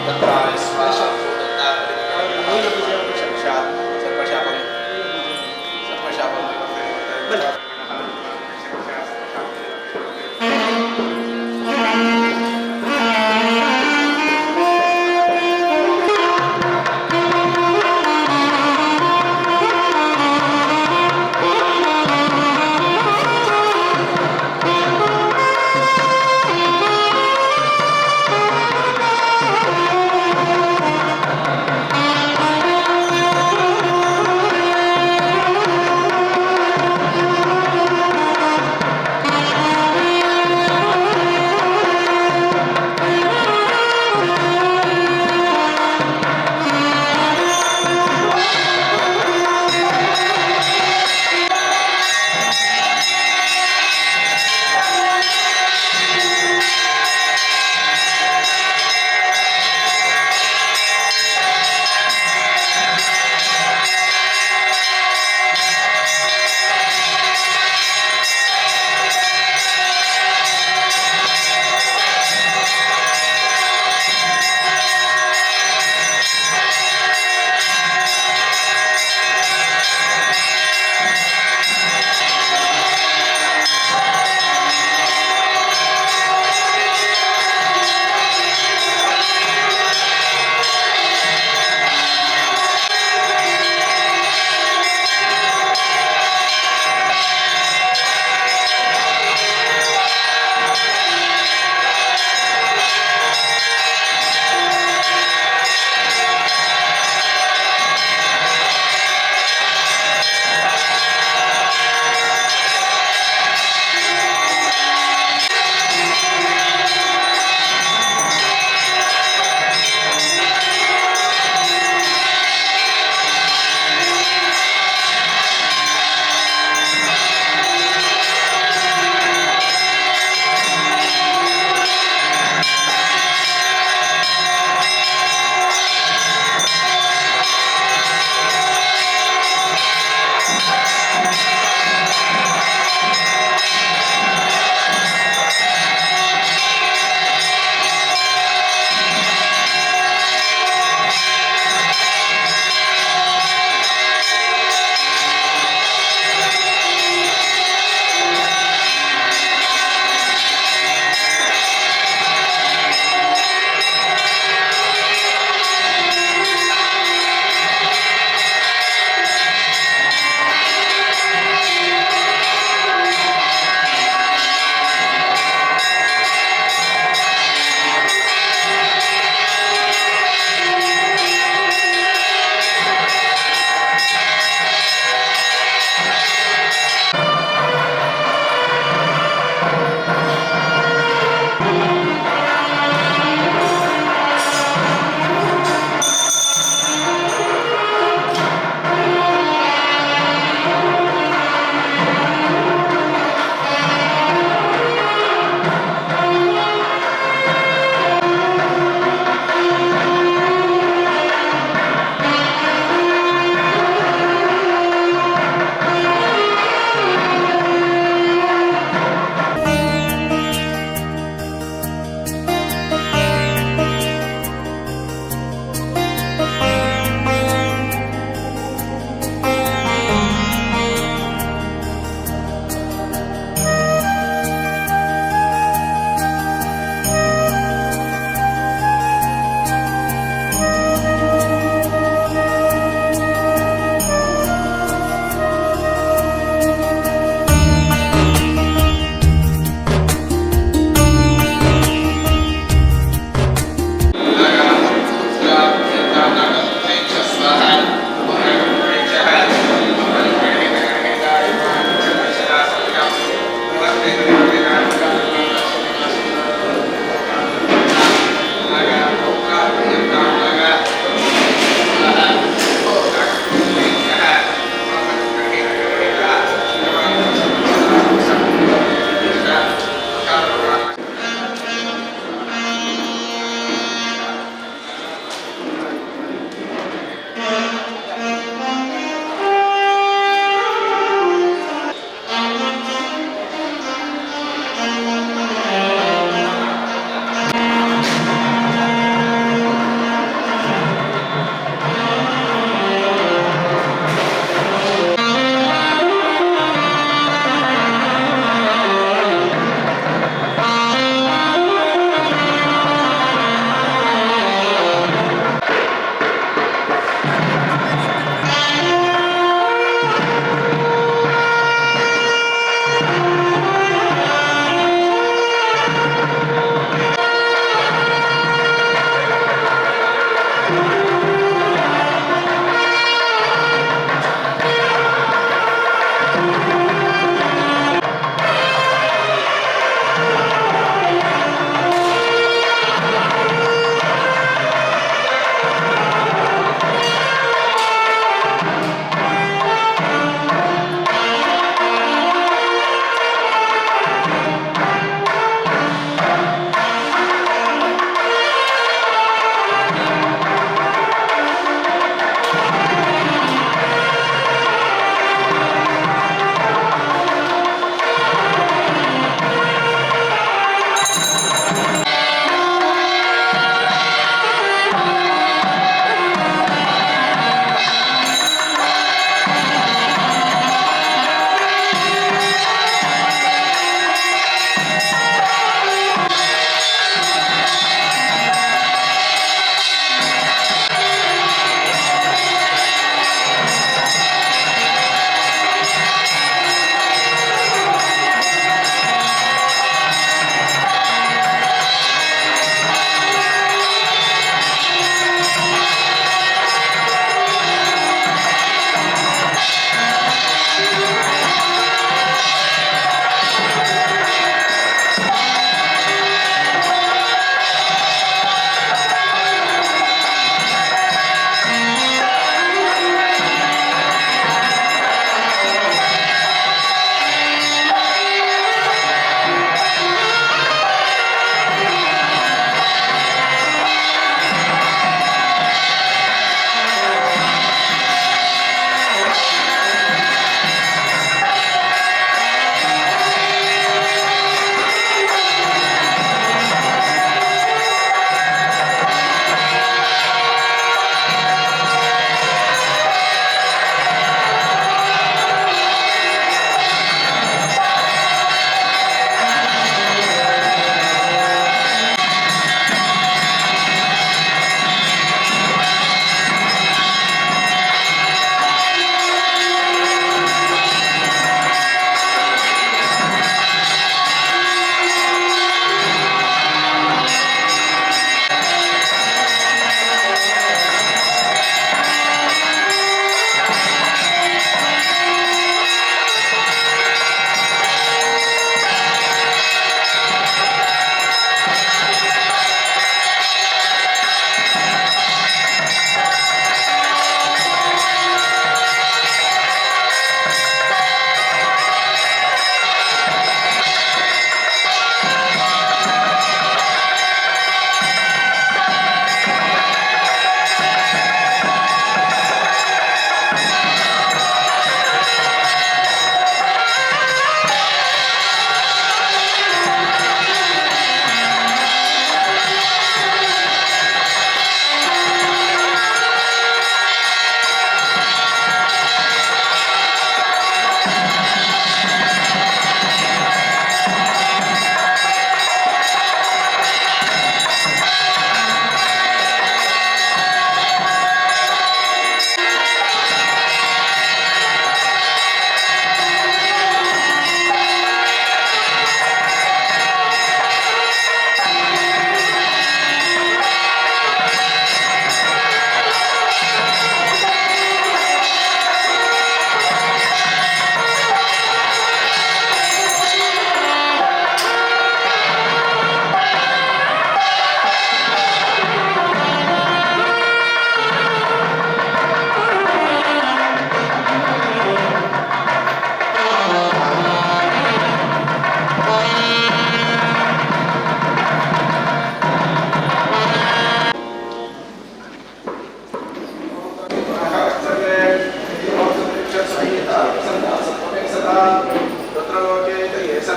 The special food na sa pasyapang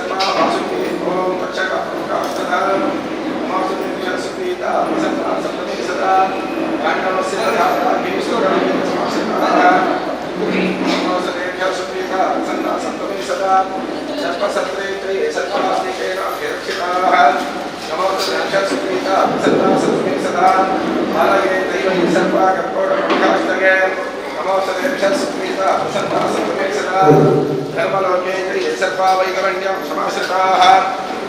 Sharma Vasuki ओम तक्षक प्रकाशधर नमोस्तुते सुपीता प्रसन्ना सप्तमी सदा कांडवस्य रागेश्वराय समासनाः नमोस्तुते सुपीता प्रसन्ना सप्तमी सदा सर्पसत्रे त्रये सर्पास्तिकेन अभिरक्षिताः नमोस्तुते सुपीता प्रसन्ना सप्तमी सदा बालये दैवै सर्पा कर्पोटप्रकाशगे नमोस्तुते सुपीता प्रसन्ना सप्तमी सदा धर्मलोके त्रये सर्पा वैकरण्यं समाश्रिताः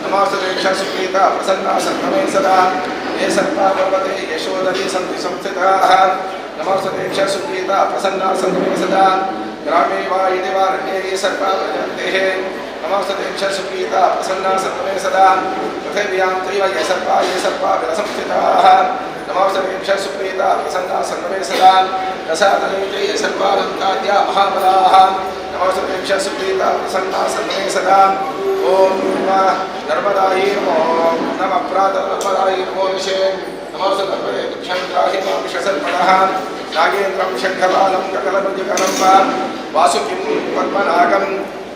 नमोस्तुते सुपीता प्रसन्ना सप्तमी सदा ये सर्पा पर्वते यशोदरी सन्ति संस्थिताः नमोस्तुते सुपीता प्रसन्ना सप्तमी सदा ग्रामे वा यदि वा रण्ये ये सर्पा प्रजन्ते नमोस्तुते सुपीता प्रसन्ना सप्तमी सदा पृथिव्यां चैव ये सर्पा विलसंस्थिताः नमोस्तुते सुपीता प्रसन्ना सप्तमी सदा रसातले च ये सर्पानन्ताद्या महाबलाः नमोस्तुते सुपीता प्रसन्ना सप्तमी सदा ओम नर्मदायै नमो नमः प्रातर्नर्मदायै नमो विषे नमोस्तुते दुःखन्द्राहि मां विषसर्पणः नागेन्द्रं शङ्खपालं ककलभुजकरं वासुकिं पद्मनागं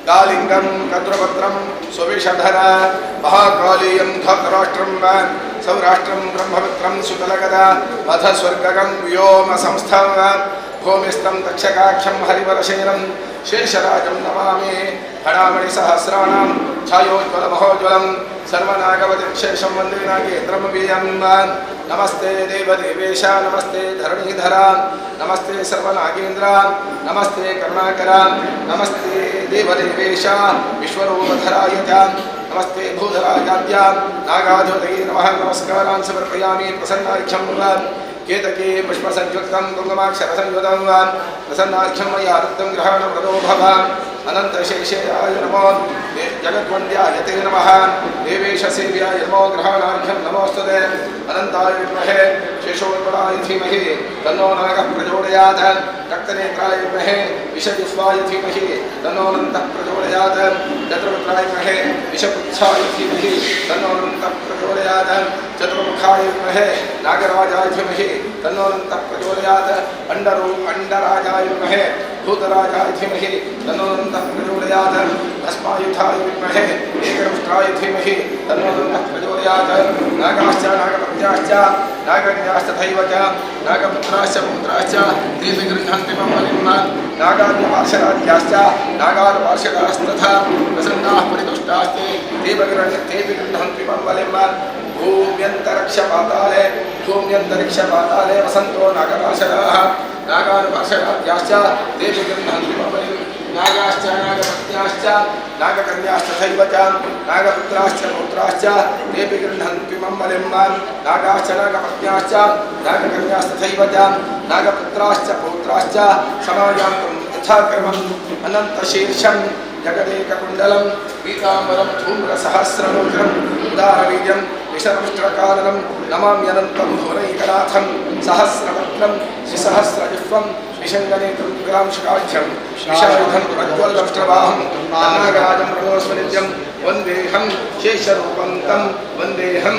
कालिङ्गं कद्रभद्रं सुविषधर महाकालीयं धौतराष्ट्रं सौराष्ट्रं ब्रह्मपुत्रं सुतलगदा अथ स्वर्गगं व्योमसंस्थं भूमिस्थं तक्षकाक्षं हरिवरशेनं शेषराजं नमामि हणामणिसहस्राणां छायोज्वलमहोज्वलं सर्वनागवतिक्षेषं वन्दे नागेन्द्रं वीयं नमस्ते देवदेवेश नमस्ते धरणीधरा नमस्ते सर्वनागेन्द्र नमस्ते करुणाकर नमस्ते देवदेवेश विश्वरूपधराय च नमस्ते भूधरायाद्य नागाधिपतये नमः नमस्कारान् समर्पयामि प्रसन्नाख्यं केतके पुष्पसंयुक्तं कुङ्कुमाक्षरसंयुतं प्रसन्नाख्यं मया रुक्तं ग्रहणप्रदो भव अनन्तशेषयाय नमो जगद्वन्द्याय ते नमः देवेशसेव्याय नमो ग्रहणाख्यं नमोस्तुते अनन्ताय विद्महे शेषोत्पलाय धीमहि तन्नो नागः प्रचोदयात् रक्तनेत्राय विद्महे विषजिह्वाय धीमहि तन्नो अनन्तः प्रचोदयात् चतुर्मुखाय विद्महे विषपुच्छाय धीमहि तन्नो अनन्तः प्रचोदयात् चतुर्मुखाय विद्महे नागराजाय धीमहि तन्नो अनन्तः प्रचोदयात् अण्डराजाय विद्महे भूतराजाय धीमहि तन्नो अनन्तः प्रचोदयात् भस्मायुधाय विद्महे एकदंष्ट्राय धीमहि तन्नो अनन्तः प्रचोदयात् नागाश्च नागपत्याश्च नागकन्यास्तथैव च नागपुत्राश्च पुत्राश्च तेऽपि गृह्णन्ति मम बलिं नागाद्यपार्षदाद्याश्च नागार्पार्षदास्तथा प्रसन्नाः परितुष्टास्ते तेऽपि गृह्णन्ति मम बलिं भूम्यन्तरिक्षपाताले वसन्तो नागपार्षदाः नागार्पार्षदाद्याश्च तेऽपि गृह्णन्ति मम बलिं नागाश्च नागपत्न्याश्च नागकन्यास्तथैव च नागपुत्राश्च पौत्राश्च तेऽपि गृह्णन्ति मम बलिं नागाश्च नागपत्न्याश्च नागकन्यास्तथैव च नागपुत्राश्च पौत्राश्च समायान्तं यथाक्रमम् अनन्तशीर्षं जगदेककुण्डलं पीताम्बरं धूम्रसहस्रलोचनं उदारवीर्यं विषमष्ट्रकाननं नमाम्यनन्तं भुवनैकनाथं सहस्रवक्त्रं श्रीसहस्रजिह्वं विशङ्गनेत्रं विकरांशकाढ्यं विशायुधं प्रज्वलदंष्ट्रवाहं नागराजं प्रणोस्मनित्यं वन्देऽहं शेषरूपं तं वन्देऽहं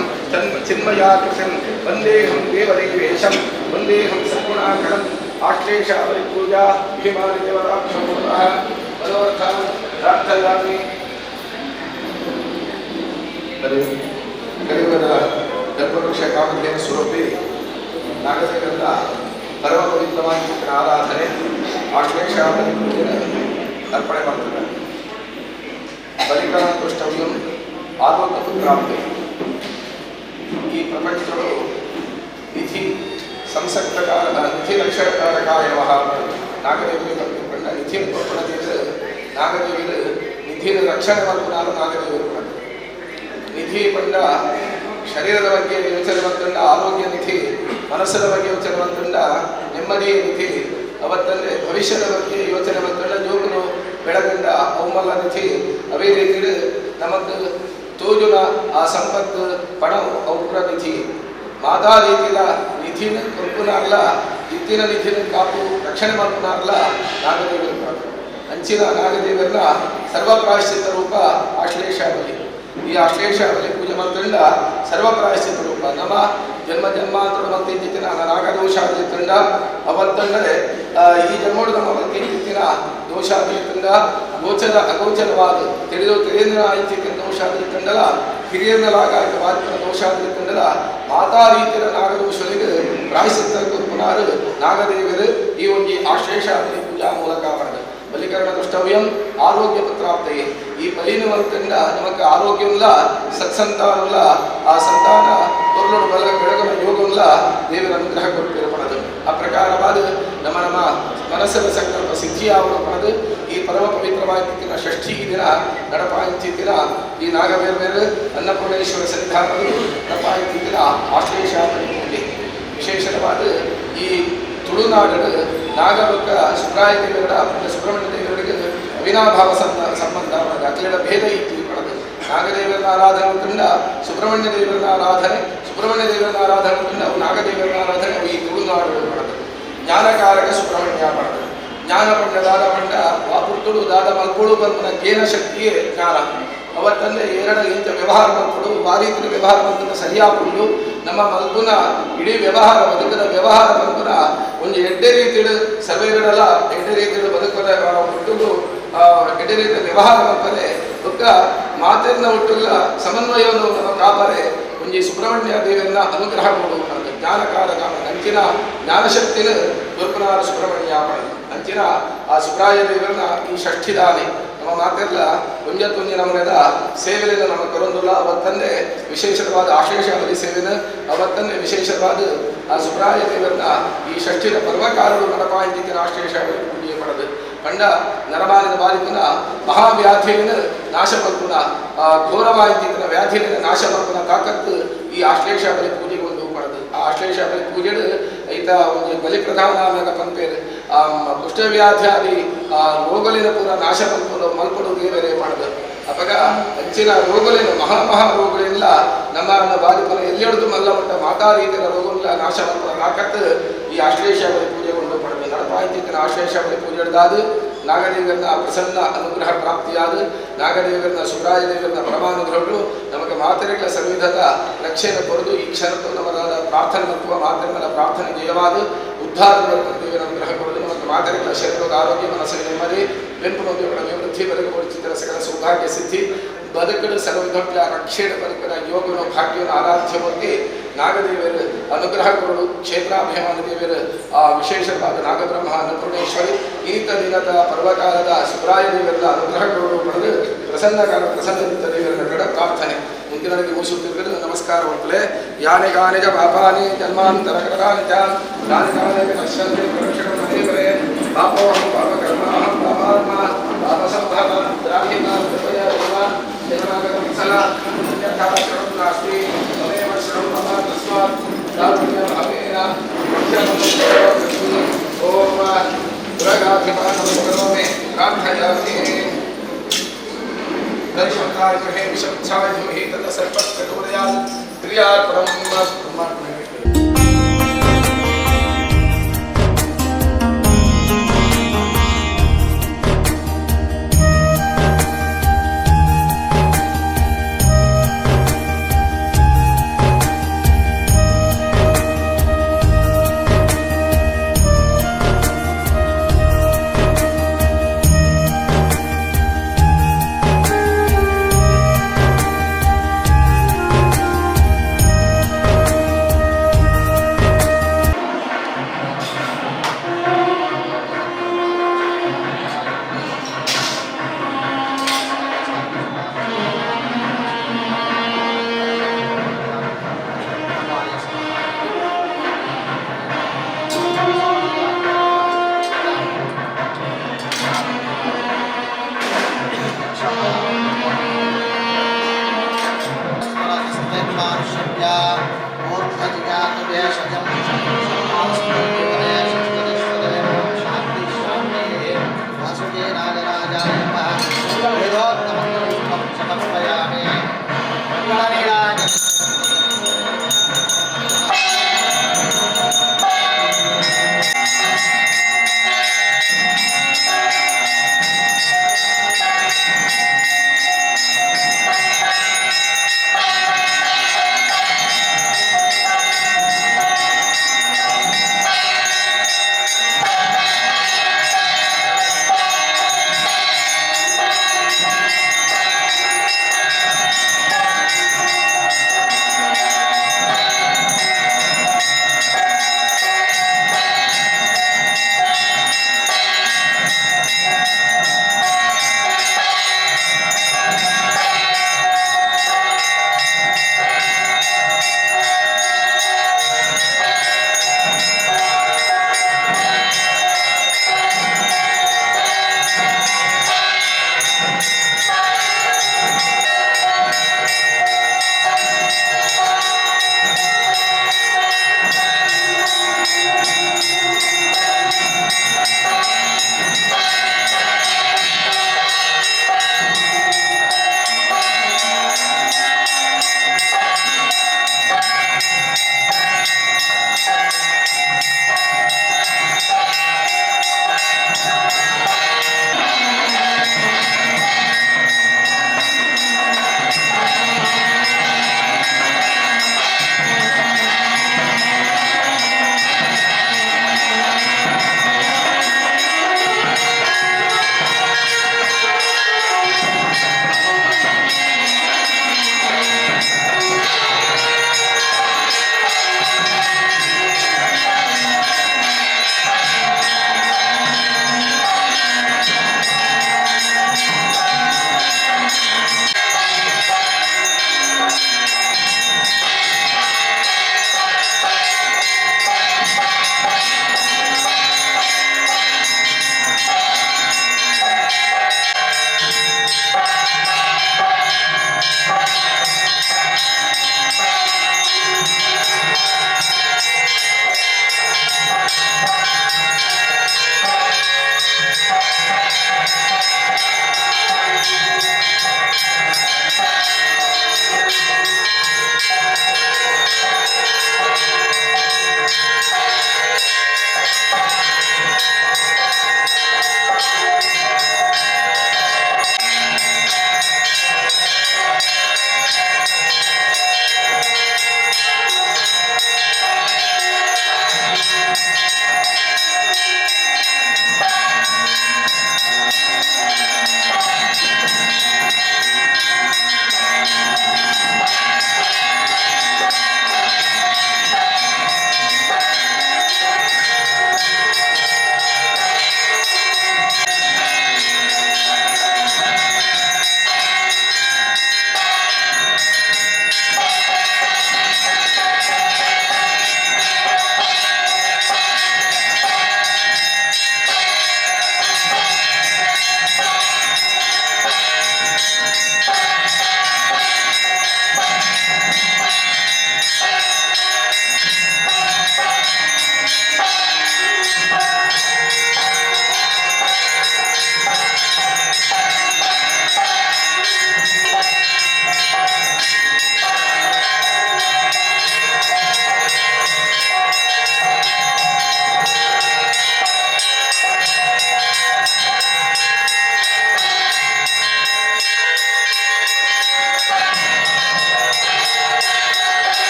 चिन्मयाकृतिं वन्देऽहं देवदेवेशं वन्देऽहं सद्गुणाकरम् आश्लेषावलिपूजा भीमानिदेवताभ्यो नमः मनोरथं प्रार्थयामि ಕಲಿಯುಗದ ಕಲ್ಪವೃಕ್ಷ ಕಾಮಧೇನು ಸ್ವರೂಪಿ ನಾಗದೇವರ ಪರಮ ಪವಿತ್ರವಾಗಿನ ಆರಾಧನೆ ಆಶ್ಲೇಷಾವಲಿ ಪೂಜೆ ಅರ್ಪಣೆ ಮಾಡ್ತಾರೆ ಬಲಿಕರಣತುಷ್ಟವ್ಯಂ ಆರೋಗ್ಯಪುತ್ರಾಪ್ತಿ ಈ ಪ್ರಪಂಚಗಳು ನಿಧಿ ಸಂಸಕ್ತಕಾರ ನಿಧಿ ರಕ್ಷಣಕಾರಕಾಯ ನಮಃ ನಾಗದೇವರಿಗೆ ಕಲ್ಪಿಕೊಂಡ ನಿಧಿಯನ್ನು ಕೊಟ್ಟುಕೊಳ್ಳದಿದ್ದರೆ ನಾಗದೇವಿಗೆ ನಿಧಿಯ ರಕ್ಷಣೆ ಮಾಡ್ಕೊಂಡು ನಾಗದೇವರು ನಿಧಿ ಪಂಡ ಶರೀರದ ಬಗ್ಗೆ ಯೋಚನೆ ಮಾಡ್ಕೊಂಡ ಆರೋಗ್ಯ ನಿಧಿ ಮನಸ್ಸಿನ ಬಗ್ಗೆ ಯೋಚನೆ ಮಾಡ್ಕೊಂಡ ನೆಮ್ಮದಿಯ ನಿಧಿ ಅವತ್ತಂದ್ರೆ ಭವಿಷ್ಯದ ಬಗ್ಗೆ ಯೋಚನೆ ಮಾಡ್ಕೊಂಡ ಜೋಗನು ಬೆಳಗಂಡ ಅವಮಲ್ಲ ನಿಧಿ ಅವೇ ರೀತಿ ನಮக்கு ತೋಜುನ ಆ ಸಂಪತ್ತು ಪಣ ಔಟ್ರ ನಿಧಿ ಮಾತಾ ರೀತಿಯ ನಿಧಿನ ಕೊಲ್ಪುನಾರ್ಲ ಇತ್ತಿನ ನಿಧಿನ ಕಾಪು ರಕ್ಷಣೆ ಮಾಡ್ಪುನಾರ್ಲ ನಾಗದೇವರು ಅಂಚಿನ ನಾಗದೇವರನ್ನ ಸರ್ವಪ್ರಾಯಶ್ಚಿತ್ತ ರೂಪ ಆಶ್ಲೇಷಾವಲಿ ಈ ಆಶ್ಲೇಷಾವಲಿ ಪೂಜೆ ಮಾಡ್ಕೊಂಡ ಸರ್ವಪ್ರಾಯಶ್ಚಿತ್ತ ರೂಪ ನಮ್ಮ ಜನ್ಮ ಜನ್ಮಾಂತರ ಮತ್ತಿನ ನಾಗದೋಷ ಆಗಿತ್ತಂಡ ಅವತ್ತಂದರೆ ಈ ಜನ್ಮೋಡು ನಮ್ಮ ಮತ್ತಿನ ದೋಷ ಆಗಿತ್ತಂಡ ಗೋಚರ ಅಗೋಚರವಾದ ತಿಳಿದು ತಿಳಿದ್ರ ಆಯ್ತಿದ್ದ ದೋಷ ಆದ್ರೆ ಕಂಡಲ ಹಿರಿಯರಲಾಗ ಬಾಲಿಕನ ದೋಷ ಆದ್ರೆ ಕಂಡಲ ಮಾತಾ ರೀತಿಯ ನಾಗದೋಷಗಳಿಗೆ ಪ್ರಾಯಶ್ಚಿತ್ತ ಕೊರ್ಪುನಾರು ನಾಗದೇವರು ಈ ಒಂದು ಆಶ್ಲೇಷ ಪೂಜಾ ಮೂಲಕ ಮಾಡಿದ ಬಲಿಕರಣ ದುಷ್ಟವ್ಯಂ ಆರೋಗ್ಯ ಪತ್ರಾಪ್ತೆಯೇ ಈ ಬಲಿನುವಂತರಿಂದ ನಮಗೆ ಆರೋಗ್ಯವಿಲ್ಲ ಸತ್ಸಂತಾನಲ್ಲ ಆ ಸಂತಾನ ತೊರಲು ಬಲ ಬೆಳಗನ ಯೋಗವಿಲ್ಲ ದೇವರ ಅನುಗ್ರಹ ಕೊಟ್ಟಿರಪಡದು ಆ ಪ್ರಕಾರವಾದ ನಮ್ಮ ಮನಸ್ಸಿನ ಸಂಕಲ್ಪ ಸಿದ್ಧಿಯಾಗುವ ಪಡೆದು ಈ ಪರಮ ಪವಿತ್ರವಾಗಿನ ಷಷ್ಠಿ ದಿನ ನಡಪಾಯಂತಿ ದಿನ ಈ ನಾಗಬೇರ್ಬೇರು ಅನ್ನಪೂರ್ಣೇಶ್ವರ ಸನ್ನಿಧಾನಗಳು ನಡಪಾಯಂತಿ ದಿನ ಆಶ್ಲೇಷ ಪೂಜೆ ವಿಶೇಷವಾದ ಈ ತುಳುನಾಡು ನಾಗಬಕ್ಕ ಸುಬ್ರಾಯ ದೇವರ ಸುಬ್ರಹ್ಮಣ್ಯ ದೇವರಿಗೆ ಅವಿನಾಭಾವ ಸಂಬಂಧ ಅಖಿಲ ಭೇದ ಇತ್ತು ಪಡೆದು ನಾಗದೇವರನ್ನ ಆರಾಧನೆಯಿಂದ ಸುಬ್ರಹ್ಮಣ್ಯ ದೇವರನ್ನ ಆರಾಧನೆ ಸುಬ್ರಹ್ಮಣ್ಯ ದೇವರನ್ನ ಆರಾಧನೆಯಿಂದ ನಾಗದೇವರನ್ನ ಆರಾಧನೆ ಈ ತುಳುನಾಡು ಪಡೆದು ಜ್ಞಾನಕಾರಕ ಸುಬ್ರಹ್ಮಣ್ಯ ಪಡೆದು ಜ್ಞಾನ ಪಂಡ ದಾದ ಪಂಡ ವಾಪುರ್ತುಳು ದಾದ ಮಲ್ಪುಳು ಬಂಧನ ಜ್ಞಾನ ಶಕ್ತಿಯೇ ಜ್ಞಾನ ಅವತ್ತಂದ್ರೆ ಇಂಥ ವ್ಯವಹಾರ ಮಲ್ಪುಡು ಆ ರೀತಿ ವ್ಯವಹಾರ ಬಂಧನ ಸರಿಯಾಪುಡು ನಮ್ಮ ಮಲ್ಪುನ ಇಡೀ ವ್ಯವಹಾರ ಬದುಕದ ವ್ಯವಹಾರ ಬಂಧನ ಒಂದು ಎಡ್ಡೆ ರೀತಿಯ ಸಭೆಗಳಲ್ಲ ಎಡ್ಡೆ ರೀತಿಯ ಬದುಕದ ಹುಟ್ಟುಗಳು ಎಡ್ಡೆ ರೀತಿಯ ವ್ಯವಹಾರ ಮಲ್ಪದೆ ಒಕ್ಕ ಮಾತಿನ ಹುಟ್ಟುಗಳ ಸಮನ್ವಯವನ್ನು ನಮ್ಮ ಕಾಪರೆ ಒಂದು ಸುಬ್ರಹ್ಮಣ್ಯ ದೇವರನ್ನ ಅನುಗ್ರಹ ಮಾಡುವುದು ಜ್ಞಾನಕಾರಕ ಅಂಚಿನ ಜ್ಞಾನಶಕ್ತಿನ ದುರ್ಪನಾರ ಸುಬ್ರಹ್ಮಣ್ಯ ಅಂಚಿನ ಆ ಸುಬ್ರಾಯ ದೇವರನ್ನ ಈ ಷಷ್ಠಿದಾನೆ ನಮ್ಮ ಮಾತೆಲ್ಲ ಒಂಜತ್ತೊಂಜಿ ನಮನೆದ ಸೇವೆಯನ್ನು ನಮ್ಮ ಕೊರೊಂದುಲ್ಲ ಅವತ್ತಂದೆ ವಿಶೇಷವಾದ ಆಶ್ಲೇಷಾವಧಿ ಸೇವೆನ ಅವತ್ತಂದೆ ವಿಶೇಷವಾದ ಆ ಸುಬ್ರಾಯ ದೇವರನ್ನ ಈ ಷಷ್ಠಿನ ಪರ್ವಕಾರರು ನಡಪಾಯಿಂಟಿನ ಆಶ್ಲೇಷಾವಧಿ ಪೂಜೆ ಪಡೆದು ಪಂಡ ನರಮಾನಿನ ಬಾಲಿಕನ ಮಹಾವ್ಯಾಧಿಯನ್ನು ನಾಶ ಮಲ್ಪುನ ಘೋರವಾಯಿತಿನ ವ್ಯಾಧಿಯನ್ನು ನಾಶ ಮಲ್ಪುನ ತಾಕತ್ತು ಈ ಆಶ್ಲೇಷಾವಧಿ ಪೂಜೆಗೊಂಡು ಪಡೆದು ಆ ಆಶ್ಲೇಷಾವಧಿ ಪೂಜೆ ಐತ ಒಂದು ಬಲಿ ಪ್ರಧಾನ ಪಂಪೇರು ಕುಷ್ಠವ್ಯಾಧಿ ರೋಗಲಿನ ಪೂರ ನಾಶ ಮಲ್ಪಡು ದೇವರೇ ಮಾಡಿದ್ರು ಅವಾಗ ಹೆಚ್ಚಿನ ರೋಗಲಿನ ಮಹಾ ರೋಗಗಳಿಲ್ಲ ನಮ್ಮ ಬಾಲಿಕನ ಎಲ್ಲಿಡಿದು ಮಲ್ಲ ಮಟ್ಟ ಮಾತಾ ರೀತಿಯ ರೋಗಗಳ ನಾಶ ಮಲ್ಪದ ತಾಕತ್ತು ಈ ಆಶ್ಲೇಷಾವಧಿ ಪೂಜೆಗೊಂಡು ಪಡೆದು ನಡಪಾಯಿತಿನ ಆಶ್ಲೇಷಾವಧಿ ಪೂಜೆ ಹಿಡಿದಾದು ನಾಗದೇವರನ್ನ ಪ್ರಸನ್ನ ಅನುಗ್ರಹ ಪ್ರಾಪ್ತಿಯಾದ ನಾಗದೇವರನ್ನ ಸುಬ್ರಾಯ ದೇವರನ್ನ ಪರಮಾನುಗ್ರಹಗಳು ನಮಗೆ ಮಾತೆರೆಗಳ ಸಂವಿಧದ ರಕ್ಷೆಯನ್ನು ಕೊರೆದು ಈ ಕ್ಷಣಕ್ಕೂ ನಮ್ಮದಾದ ಪ್ರಾರ್ಥನೆ ಮತ್ತು ಮಾತೆರೆಗಳ ಪ್ರಾರ್ಥನೆ ಜಯವಾದ ಉದ್ಧಾರದ ದೇವರ ಅನುಗ್ರಹ ಕೊಡಲು ನಮಗೆ ಮಾತೆರೆಗಳ ಶರೀರದ ಆರೋಗ್ಯ ಮನಸ್ಸಿನ ನೆಮ್ಮದಿ ಬೆಂಪು ನದಿಗಳ ಅಭಿವೃದ್ಧಿ ಬದುಕುಗೊಳಿಸಿದ್ದರ ಸಕಲ ಸೌಭಾಗ್ಯ ಸಿದ್ಧಿ ಬದುಕಲು ಸರ್ವದೊಡ್ಡ ರಕ್ಷೆಯ ಬದುಕನ ಯೋಗನ ಭಾಗ್ಯನ ಆರಾಧ್ಯವಕ್ಕೆ ನಾಗದೇವರು ಅನುಗ್ರಹ ಕೊಡಲು ಕ್ಷೇತ್ರಾಭಿಮಾನ ದೇವರು ಆ ವಿಶೇಷವಾದ ನಾಗಬ್ರಹ್ಮ ಅನ್ನಪೂರ್ಣೇಶ್ವರಿ ಈತ ದಿನದ ಪರ್ವಕಾಲದ ಸುಬ್ರಾಯ ದೇವರ ಅನುಗ್ರಹ ಕೊಡಲು ಪಡೆದು ಪ್ರಸನ್ನದಿಂದ ದೇವರ ಕಡೆ ಪ್ರಾರ್ಥನೆ ಮುಂದಿನಕ್ಕೆ ಮುಗಿಸುತ್ತಿರುವುದು ನಮಸ್ಕಾರ ಹೊತ್ತಲೆ ಯಾನೆ ಗಾನಿಜ ಪಾಪಾನಿ ಜನ್ಮಾಂತರ ಕರಾನಿ ಜಾನ್ ಯಾನೆ ಗಾನಿಗೆ ಪಶ್ಯಂತಿ ಪ್ರರಕ್ಷಣ ದೇವರೇ ಪಾಪೋಹಂ ಪಾಪಕರ್ಮಾಹಂ ಪಾಪಾತ್ಮ ಪಾಪಸಂಭವ ದ್ರಾಹಿತ ಕೃಪಯ ಭಗವಾನ್ ಜಗನ್ನಾಥ ಸಲ ನಾಸ್ತಿ ತಮೇವ ಶರಣಂ ಮಮ ತಸ್ಮಾತ್ ದಾರುಣ್ಯ ಭಾವೇನ ಓಂ ದುರ್ಗಾಧಿಪಾನಂ ಕರೋಮಿ ಪ್ರಾರ್ಥಯಾಮಿ दर्शनकाय कहे विषमच्छाय धूहि तत सर्पस्कटोरयाल क्रियार्पणं ब्रह्मार्पणं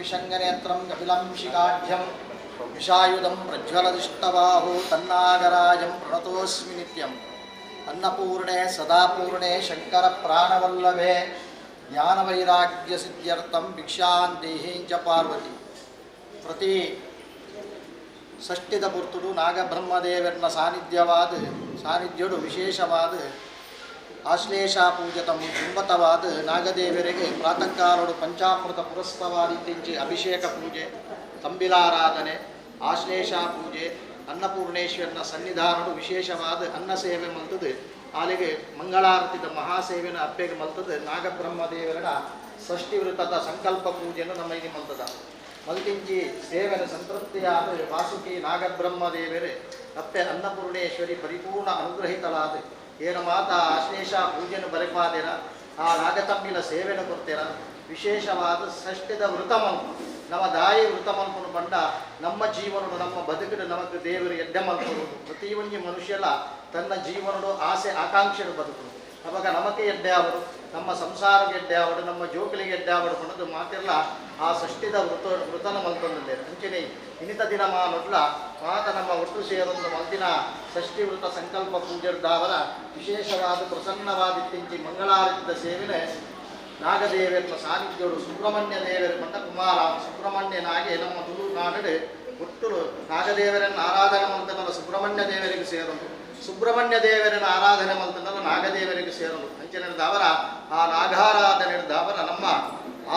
पिशङ्गनेत्रं कपिलं शिखाढ्यं विषायुधं प्रज्वलदिष्टबाहु तन्नागराजं प्रणतोऽस्मि नित्यम् अन्नपूर्णे सदापूर्णे शङ्करप्राणवल्लभे ज्ञानवैराग्यसिद्ध्यर्थं भिक्षां देहीं च पार्वती ಪ್ರತಿ ಷಷ್ಠಿದ ಪುರ್ತುಡು ನಾಗಬ್ರಹ್ಮದೇವರನ್ನ ಸಾನ್ನಿಧ್ಯಡು ವಿಶೇಷವಾದ ಆಶ್ಲೇಷ ಪೂಜತ ಮುಂಬತವಾದ ನಾಗದೇವರಿಗೆ ಪ್ರಾತಃ ಕಾಲೋಡು ಪಂಚಾಮೃತ ಪುರಸ್ಕವಾದಿತ್ತೆಂಚಿ ಅಭಿಷೇಕ ಪೂಜೆ ತಂಬಿಲಾರಾಧನೆ ಆಶ್ಲೇಷ ಪೂಜೆ ಅನ್ನಪೂರ್ಣೇಶ್ವರನ ಸನ್ನಿಧಾನಡು ವಿಶೇಷವಾದ ಅನ್ನ ಸೇವೆ ಮಲ್ತದೆ ಅಲ್ಲಿಗೆ ಮಂಗಳಾರತಿದ ಮಹಾಸೇವೆನ ಅಪ್ಪೆಗೆ ಮಲ್ತದೆ ನಾಗಬ್ರಹ್ಮದೇವರ ಷಷ್ಠಿ ವೃತದ ಸಂಕಲ್ಪ ಪೂಜೆಯನ್ನು ನಮ್ಮ ಇಲ್ಲಿ ಮಲ್ತದ ಮಲ್ತಿಂಚಿ ಸೇವೆನ ಸಂತೃಪ್ತಿಯಾದ ವಾಸುಕಿ ನಾಗಬ್ರಹ್ಮದೇವರೇ ಅಪ್ಪೆ ಅನ್ನಪೂರ್ಣೇಶ್ವರಿ ಪರಿಪೂರ್ಣ ಅನುಗ್ರಹಿತಳಾದ ಏನು ಮಾತ ಆಶ್ಲೇಷ ಪೂಜೆಯನ್ನು ಬರೆಪಾದಿರ ಆ ನಾಗತಮ್ಮಿನ ಸೇವೆಯನ್ನು ಕೊಡ್ತೀರ ವಿಶೇಷವಾದ ಷಷ್ಠಿದ ವೃತಮಲ್ಪು ನಮ್ಮ ದಾಯಿ ವೃತಮಲ್ಪನು ಬಂಡ ನಮ್ಮ ಜೀವನಡು ನಮ್ಮ ಬದುಕಿನ ನಮಗೆ ದೇವರು ಎಡ್ಡೆ ಮಲ್ಪರು ಪ್ರತಿಯೊಂದು ಮನುಷ್ಯಲ ತನ್ನ ಜೀವನಡು ಆಸೆ ಆಕಾಂಕ್ಷೆಯನ್ನು ಬದುಕರು ಅವಾಗ ನಮಗೆ ಎಡ್ಡೆ ಅವರು ನಮ್ಮ ಸಂಸಾರಕ್ಕೆ ಎಡ್ಡೆ ಅವರು ನಮ್ಮ ಜೋಕಲಿಗೆ ಎಡ್ಡೆ ಅವರು ಅನ್ನೋದು ಮಾತೆಲ್ಲ ಆ ಷಷ್ಠಿದ ವೃತನ ಮಲ್ಕೊಂಡೇ ಅಂಚನೆ ಇನ್ನಿತ ದಿನ ನೋಡ್ಲ ಮಾತ ನಮ್ಮ ಒಟ್ಟು ಸೇರೊಂದು ಮಲ್ದಿನ ಷಷ್ಠಿ ವೃತ ಸಂಕಲ್ಪ ಪೂಜೆದಾವರ ವಿಶೇಷವಾದ ಪ್ರಸನ್ನವಾದಿತ್ತೆಂಚಿ ಮಂಗಳಾರತಿದ ಸೇವೆನೆ ನಾಗದೇವರ ಸಾನ್ನಿಧ್ಯಡು ಸುಬ್ರಹ್ಮಣ್ಯ ದೇವರ ಬಂದ ಕುಮಾರ ಸುಬ್ರಹ್ಮಣ್ಯನಾಗಿ ನಮ್ಮ ತುಳುನಾಡು ಒಟ್ಟು ನಾಗದೇವರನ್ನು ಆರಾಧನೆ ಮಾಡ್ತಾನಲ್ಲ ಸುಬ್ರಹ್ಮಣ್ಯ ದೇವರಿಗೆ ಸೇರಲು ಸುಬ್ರಹ್ಮಣ್ಯ ದೇವರನ್ನು ಆರಾಧನೆ ಮಾಡ್ತಾನಲ್ಲ ನಾಗದೇವರಿಗೆ ಸೇರಲು ಅಂಚನೆದಾವರ ಆ ನಾಗಾರಾಧನೆದಾವರ ನಮ್ಮ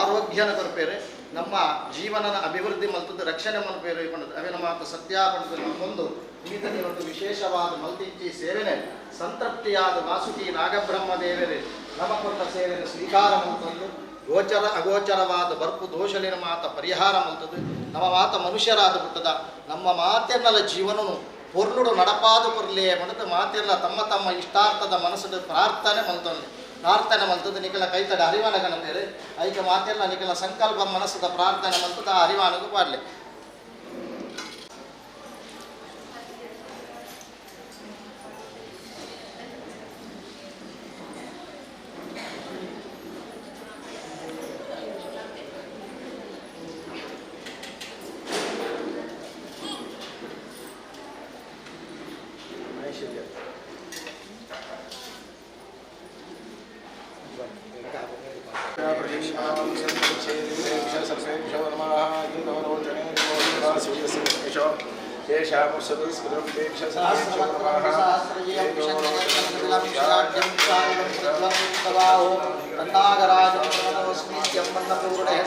ಆರೋಗ್ಯನ ಕೊರಪೇರೆ ನಮ್ಮ ಜೀವನನ ಅಭಿವೃದ್ಧಿ ಮಲ್ತದ್ದು ರಕ್ಷಣೆ ಮಲ್ಪೇರು ಇಕೊಂಡದ್ದು ಅವಿನ ಮಾತು ಸತ್ಯಾಪಣದ ನಮ್ಮೊಂದು ಈತನೇ ಒಂದು ವಿಶೇಷವಾದ ಮಲ್ತಿಂಚಿ ಸೇವೆನೆ ಸಂತೃಪ್ತಿಯಾದ ವಾಸುಕಿ ನಾಗಬ್ರಹ್ಮ ದೇವರೇ ನಮಕೊಂಡ ಸೇವೆಯನ್ನು ಸ್ವೀಕಾರ ಮಲ್ತಂದು ಗೋಚರ ಅಗೋಚರವಾದ ಬರ್ಪು ದೋಷಲಿನ ಮಾತ ಪರಿಹಾರ ಮಲ್ತದ್ದು ನಮ್ಮ ಮಾತ ಮನುಷ್ಯರಾದ ಬಿಟ್ಟದ ನಮ್ಮ ಮಾತೆನ್ನಲ ಜೀವನನು ಪೊರ್ಲುಡು ನಡಪಾದು ಕೊರ್ಲೆ ಮನದ ಮಾತೆಲ್ಲ ತಮ್ಮ ತಮ್ಮ ಇಷ್ಟಾರ್ಥದ ಮನಸ್ಸು ಪ್ರಾರ್ಥನೆ ಮಲ್ತದ್ದು ನಿಖಲ ಕೈತಡ ಹರಿವಾನಗನ ಬೇರೆ ಐಕ ಮಾತೆಲ್ಲ ನಿಖಲ ಸಂಕಲ್ಪ ಮನಸ್ಸದ ಪ್ರಾರ್ಥನೆ ಮಲ್ತದ ಆ ಹರಿವಾನಗೂ ಪಾಡ್ಲೆ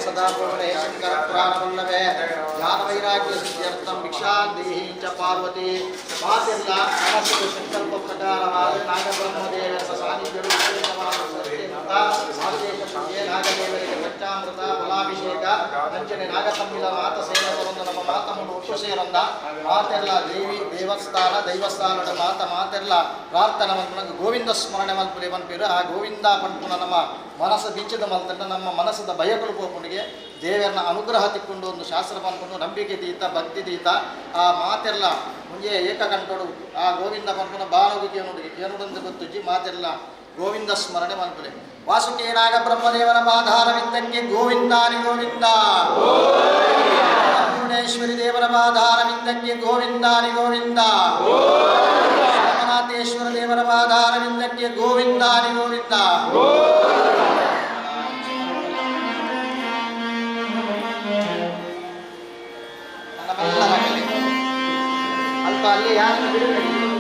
ಸದಾಪೂರ್ಣೆ ಶಂಕರ ಪ್ರಾಣವಲ್ಲವೇ ಜ್ಞಾನವೈರಾಗ್ಯ ಸಿದ್ಧ್ಯರ್ಥಂ ಭಿಕ್ಷಾಂ ದೇಹಿ ಚ ಪಾರ್ವತಿ ಮಾತೆಲ್ಲ ಮನಸ್ಸು ಸಂಕಲ್ಪ ಪ್ರಕಾರವಾದ ನಾಗಬ್ರಹ್ಮದೇವರ ಸಾನ್ನಿಧ್ಯರು ನಾಗದೇವರಿಗೆ ಪಂಚಾಮೃತ ಫಲಾಭಿಷೇಕ ಅಂಚನೆ ನಾಗತಮ್ಮಿಲ ಮಾತ ಸೇರೊಂದು ನಮ್ಮ ಮಾತಮ್ಮನ ವೃಕ್ಷ ಸೇರೊಂದ ಮಾತೆಲ್ಲ ದೈವಸ್ಥಾನದ ಮಾತೆಲ್ಲ ಪ್ರಾರ್ಥನೆ ಮಲ್ಪನ ಗೋವಿಂದ ಸ್ಮರಣೆ ಮಲ್ಪಲೆ ಮಲ್ಪೇರು ಆ ಗೋವಿಂದ ಪಂಪುನ ನಮ್ಮ ಮನಸ್ಸು ಬಿಚ್ಚದ ಮಲ್ತಂಡ ನಮ್ಮ ಮನಸ್ಸದ ಭಯಗಳು ಪೋಪುಣಿಗೆ ದೇವರನ್ನ ಅನುಗ್ರಹ ತಿಕ್ಕೊಂಡು ಒಂದು ಶಾಸ್ತ್ರ ಪಂಪನು ನಂಬಿಕೆ ದೀತ ಭಕ್ತಿ ದೀತ ಆ ಮಾತೆಲ್ಲ ಮುಂಜೆ ಏಕಕಂಠೋಡು ಆ ಗೋವಿಂದ ಪಂಪನ ಬಾಲವಿಗೆ ನುಡಿಗೆ ಏನೊಂದು ಗೊತ್ತುಜ್ಜಿ ಮಾತೆಲ್ಲ ಗೋವಿಂದ ಸ್ಮರಣೆ ಮಲ್ಪಲೆ ವಾಸುಕಿ ನಾಗ ಬ್ರಹ್ಮದೇವರ ಮಾಧಾರವಿಂದಕ್ಕೆ ಗೋವಿಂದಾನಿ ಗೋವಿಂದ ಅನ್ನಪೂರ್ಣೇಶ್ವರಿ ದೇವರ ಮಾಧಾರವಿಂದಕ್ಕೆ ಗೋವಿಂದಾನಿ ಗೋವಿಂದ ಸೋಮನಾಥೇಶ್ವರ ದೇವರ ಮಾಧಾರವಿಂದಕ್ಕೆ ಗೋವಿಂದಾನಿ ಗೋವಿಂದ ಅಲ್ಪ ಅಲ್ಲಿ ಯಾರನ್ನು ಬಿಡುಗಡೆ